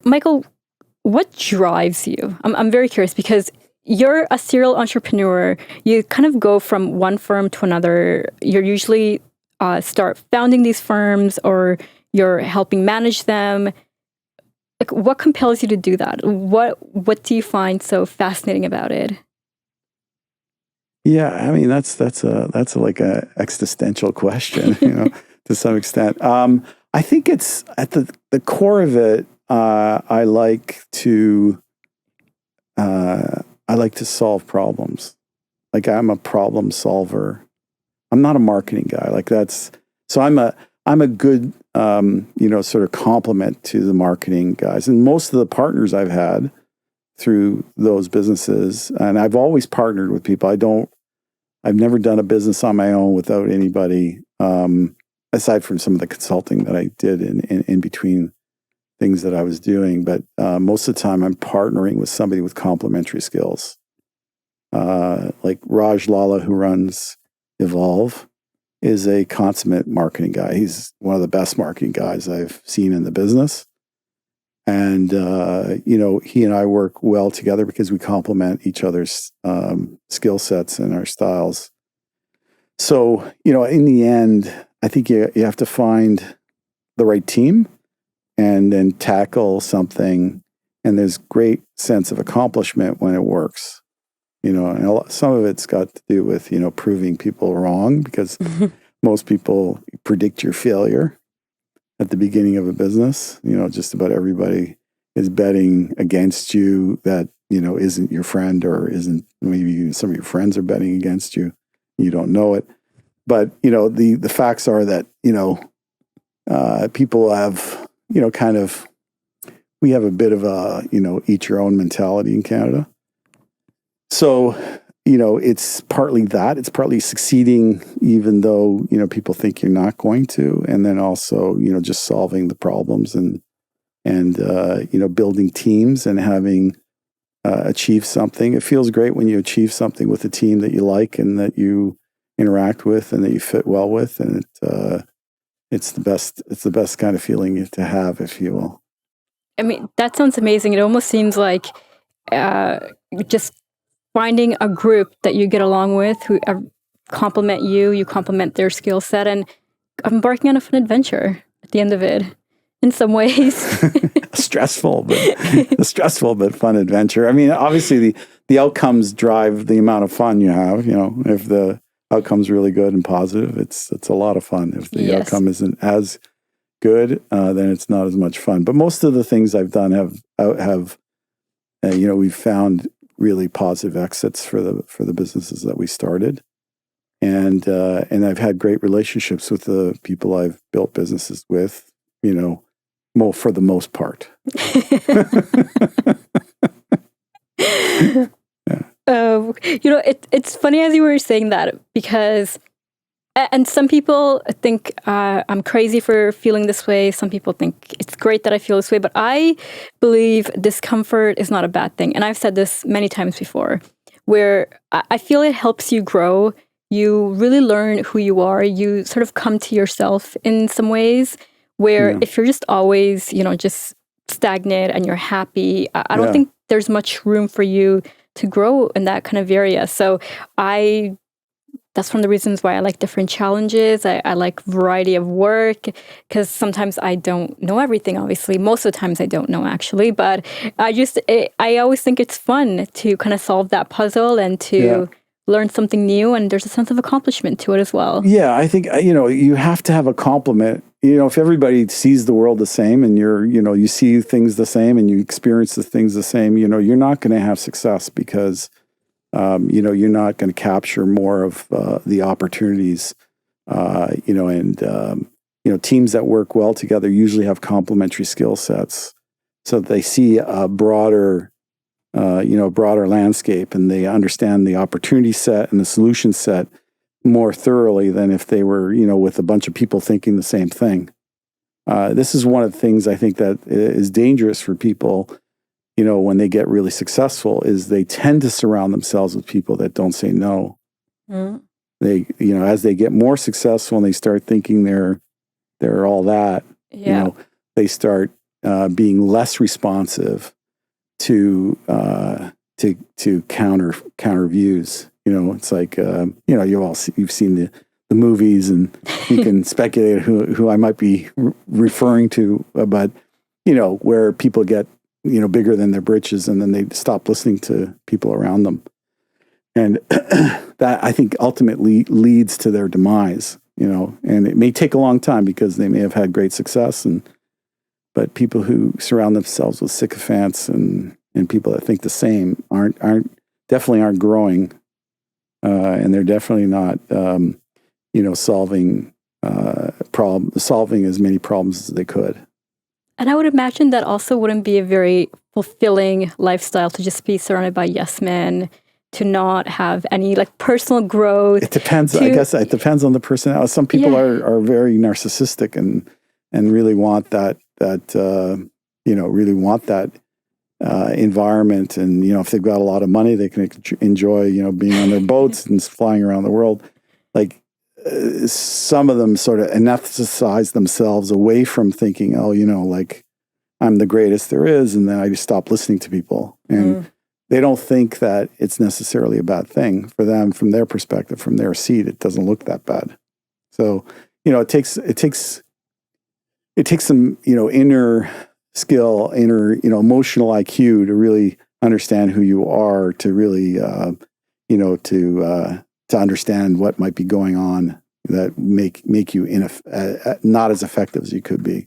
Michael, what drives you? I'm very curious because you're a serial entrepreneur. You kind of go from one firm to another. You're usually start founding these firms or you're helping manage them. Like, what compels you to do that? What do you find so fascinating about it? Yeah, I mean that's like a existential question, to some extent. I think it's at the core of it. I like to solve problems. Like I'm a problem solver. I'm not a marketing guy. So I'm a good sort of complement to the marketing guys. And most of the partners I've had through those businesses, and I've always partnered with people. I've never done a business on my own without anybody, aside from some of the consulting that I did in between things that I was doing. But most of the time I'm partnering with somebody with complementary skills. Like Raj Lalla, who runs Evolve, is a consummate marketing guy. He's one of the best marketing guys I've seen in the business. And, he and I work well together because we complement each other's skill sets and our styles. So, in the end, I think you have to find the right team and then tackle something. And there's great sense of accomplishment when it works. And some of it's got to do with, proving people wrong because most people predict your failure at the beginning of a business. Just about everybody is betting against you that, isn't your friend or isn't, maybe some of your friends are betting against you. You don't know it. But, the facts are that, people have, we have a bit of a, eat your own mentality in Canada. So, it's partly that. It's partly succeeding, even though, people think you're not going to. And then also, just solving the problems and building teams and having achieved something. It feels great when you achieve something with a team that you like and that you interact with and that you fit well with. And it's the best kind of feeling to have, if you will. I mean, that sounds amazing. It almost seems like just finding a group that you get along with who complement you complement their skill set, and embarking on a fun adventure at the end of it, in some ways. stressful but fun adventure. I mean, obviously the outcomes drive the amount of fun you have. If the outcome's really good and positive, it's a lot of fun. If the outcome isn't as good, then it's not as much fun. But most of the things I've done have we've found really positive exits for the businesses that we started, and I've had great relationships with the people I've built businesses with. For the most part. It's funny as you were saying that, because, and some people think I'm crazy for feeling this way. Some people think it's great that I feel this way, but I believe discomfort is not a bad thing. And I've said this many times before, where I feel it helps you grow. You really learn who you are. You sort of come to yourself in some ways, where if you're just always, just stagnant and you're happy, I don't think there's much room for you to grow in that kind of area. So that's one of the reasons why I like different challenges. I like variety of work, because sometimes I don't know everything, obviously. Most of the times I don't know, actually. But I always think it's fun to kind of solve that puzzle and to learn something new. And there's a sense of accomplishment to it as well. Yeah, I think, you have to have a complement. If everybody sees the world the same and you see things the same and you experience the things the same, you're not going to have success because, you're not going to capture more of the opportunities, teams that work well together usually have complementary skill sets, so that they see a broader landscape and they understand the opportunity set and the solution set more thoroughly than if they were, with a bunch of people thinking the same thing. This is one of the things I think that is dangerous for people, when they get really successful, is they tend to surround themselves with people that don't say no. Mm. They, as they get more successful and they start thinking they're all that, they start being less responsive to counter views. It's like you've seen the movies, and you can speculate who I might be referring to, but where people get bigger than their britches, and then they stop listening to people around them, and that I think ultimately leads to their demise. And it may take a long time because they may have had great success, but people who surround themselves with sycophants and people that think the same definitely aren't growing, and they're definitely not solving as many problems as they could. And I would imagine that also wouldn't be a very fulfilling lifestyle to just be surrounded by yes men, to not have any personal growth. It depends. I guess it depends on the personality. Some people are very narcissistic and really want that environment. And if they've got a lot of money, they can enjoy being on their boats and flying around the world. Some of them sort of anesthetize themselves away from thinking, I'm the greatest there is, and then I just stop listening to people. And they don't think that it's necessarily a bad thing for them. From their perspective, from their seat, it doesn't look that bad. So, it takes some, inner skill, emotional IQ to really understand who you are, to really, to understand what might be going on that make you not as effective as you could be.